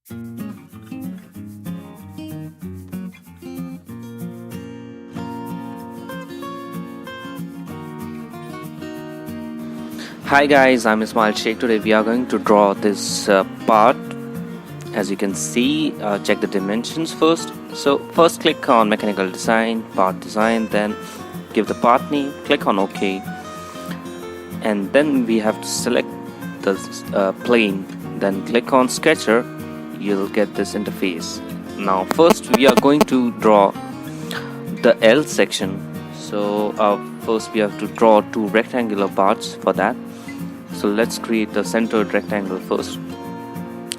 Hi guys, I'm Ismail Sheikh. Today we are going to draw this part. As you can see, check the dimensions first. So first click on mechanical design, part design, then give the part name, click on OK, and then we have to select the plane, then click on sketcher. You'll get this interface. Now first we are going to draw the L section. So first we have to draw two rectangular parts for that. So let's create the centered rectangle first.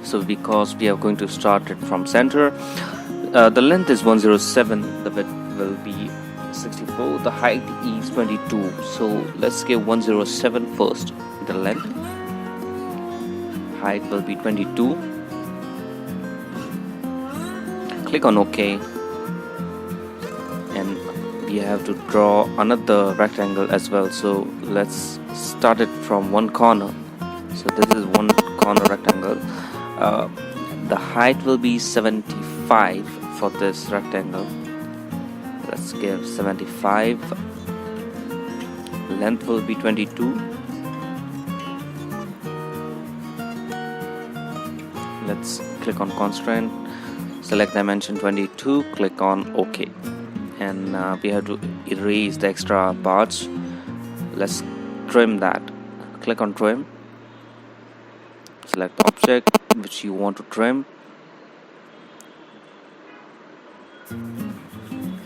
So because we are going to start it from center, the length is 107, the width will be 64, the height is 22. So let's give 107 first. The length, height will be 22. Click on OK, and we have to draw another rectangle as well. So let's start it from one corner. So this is one corner rectangle. The height will be 75 for this rectangle. Let's give 75. Length will be 22. Let's click on constraint, select dimension 22, click on OK, and we have to erase the extra parts. Let's trim that. Click on trim, select object which you want to trim,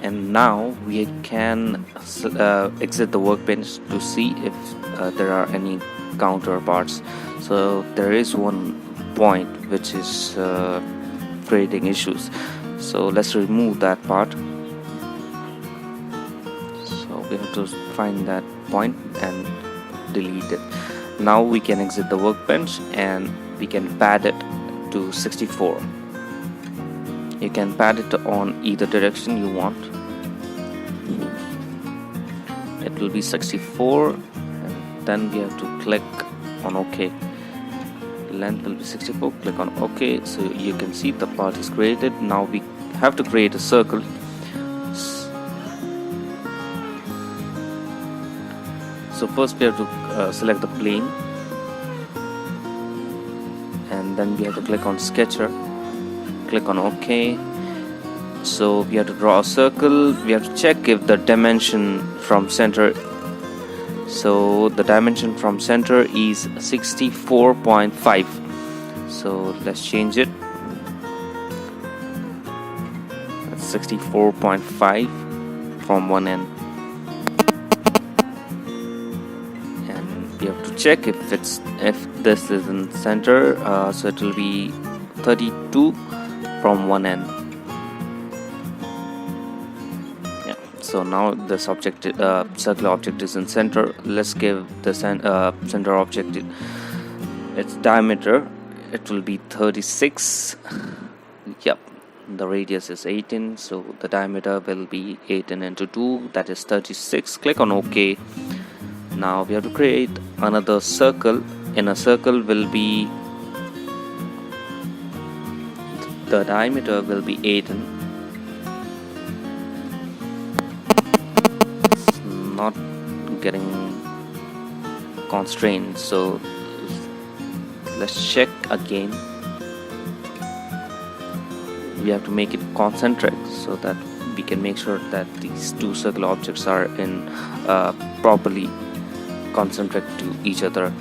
and now we can exit the workbench to see if there are any counterparts. So there is one point which is creating issues, so let's remove that part. So we have to find that point and delete it. Now we can exit the workbench and we can pad it to 64. You can pad it on either direction you want. It will be 64, and then we have to click on OK. Length will be 64, click on OK. So you can see the part is created. Now we have to create a circle. So first we have to select the plane, and then we have to click on sketcher, click on OK. So we have to draw a circle. We have to check if the dimension from center, so the dimension from center is 64.5. so let's change it. That's 64.5 from one end. We have to check if this is in center, so it will be 32 from one end. Yeah, so now this object, circular object, is in center. Let's give the center object its diameter. It will be 36. Yep, the radius is 18, so the diameter will be 18 into 2, that is 36. Click on OK. Now we have to create another circle. In a circle will be, the diameter will be 18. It's not getting constrained, so let's check again. We have to make it concentric so that we can make sure that these two circular objects are in properly concentric to each other.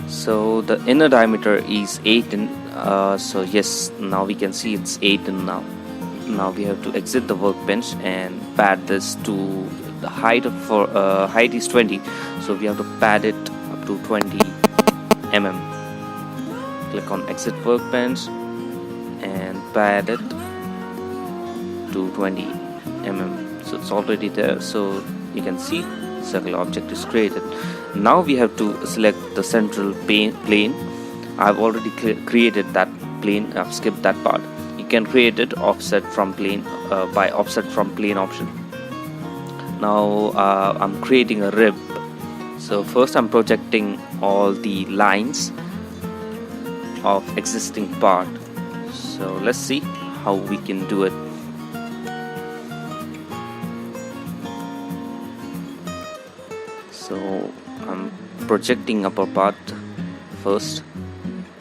So the inner diameter is 18. So yes, now we can see it's 18 now. Now we have to exit the workbench and pad this to the height of height is 20, so we have to pad it up to 20 mm. Click on exit workbench and pad it to 20 mm. So it's already there, so you can see circular object is created. Now we have to select the central plane. I've already created that plane. I've skipped that part. You can create it offset from plane by offset from plane option. Now I'm creating a rib. So first I'm projecting all the lines. of existing part. So let's see how we can do it. So I'm projecting upper part first,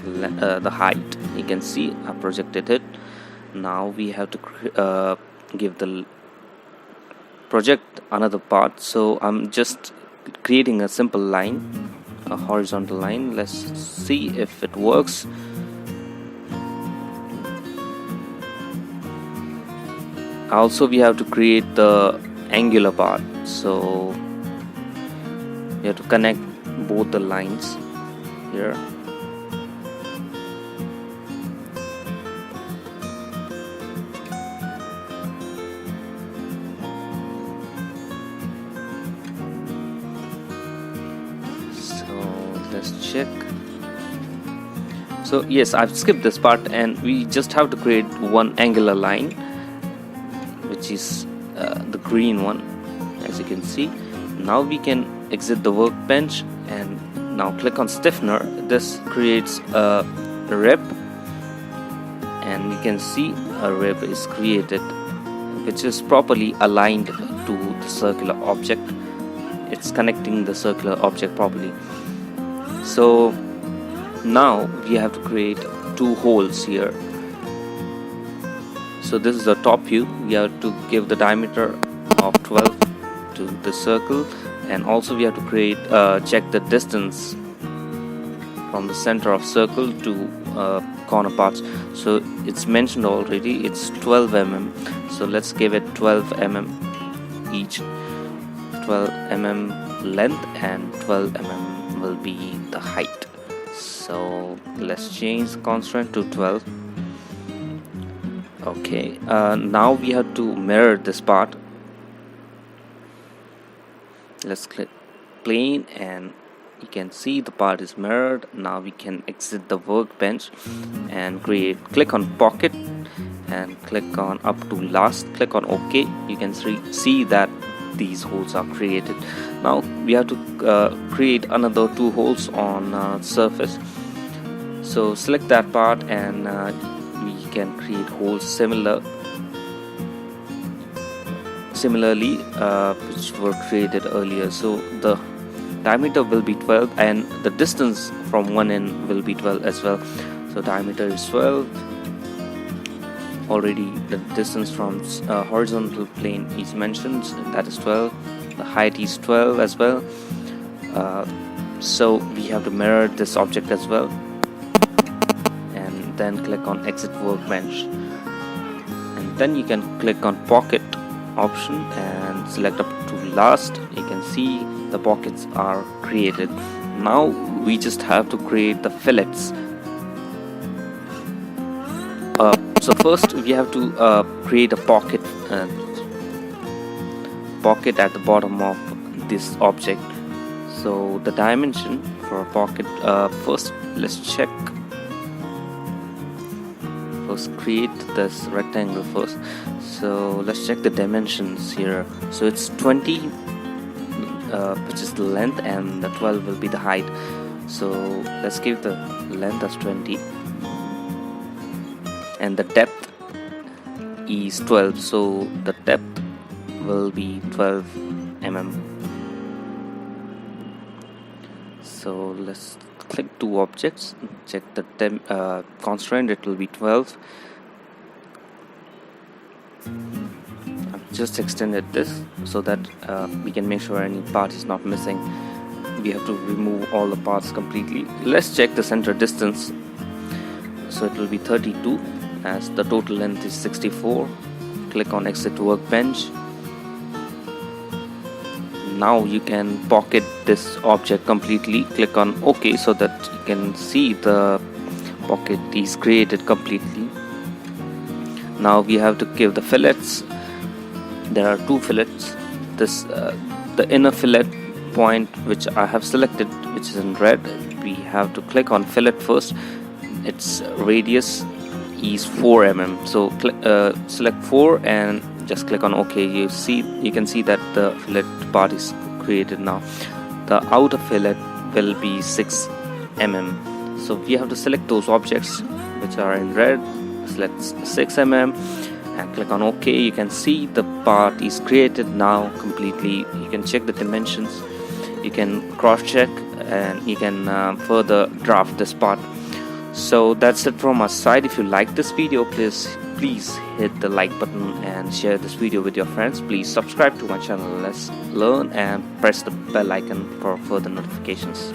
the height. You can see I projected it. Now we have to give the project another part. So I'm just creating a simple line, a horizontal line. Let's see if it works. Also we have to create the angular part, so you have to connect both the lines here. Let's check. So yes, I've skipped this part, and we just have to create one angular line, which is the green one, as you can see. Now we can exit the workbench and now click on stiffener. This creates a rib, and you can see a rib is created, which is properly aligned to the circular object. It's connecting the circular object properly. So now we have to create two holes here. So this is the top view. We have to give the diameter of 12 to the circle, and also we have to create check the distance from the center of circle to corner parts. So it's mentioned already, it's 12 mm. So let's give it 12 mm each. 12 mm length and 12 mm will be the height. So let's change the constraint to 12. Okay, now we have to mirror this part. Let's click plane, and you can see the part is mirrored. Now we can exit the workbench and click on pocket and click on up to last. Click on OK. You can see that these holes are created. Now we have to create another two holes on surface. So select that part, and we can create holes similarly which were created earlier. So the diameter will be 12, and the distance from one end will be 12 as well. So diameter is 12. Already the distance from horizontal plane is mentioned, that is 12. The height is 12 as well. So we have to mirror this object as well, and then click on exit workbench, and then you can click on pocket option and select up to last. You can see the pockets are created. Now we just have to create the fillets. So first we have to create a pocket at the bottom of this object. So the dimension for a pocket, first let's check. First create this rectangle first. So let's check the dimensions here. So it's 20, which is the length, and the 12 will be the height. So let's give the length as 20, and the depth is 12, so the depth will be 12 mm. So let's click two objects, check the constraint, it will be 12. I've just extended this so that we can make sure any part is not missing. We have to remove all the parts completely. Let's check the center distance. So it will be 32, as the total length is 64. Click on exit workbench. Now you can pocket this object completely. Click on OK so that you can see the pocket is created completely. Now we have to give the fillets. There are two fillets. This the inner fillet point, which I have selected, which is in red. We have to click on fillet first. Its radius is 4 mm. So select 4 and just click on OK. You can see that the fillet part is created now. The outer fillet will be 6 mm. So we have to select those objects which are in red, select 6 mm and click on OK. You can see the part is created now completely. You can check the dimensions, you can cross check, and you can further draft this part. So that's it from our side. If you like this video, please hit the like button and share this video with your friends. Please subscribe to my channel. Let's learn, and press the bell icon for further notifications.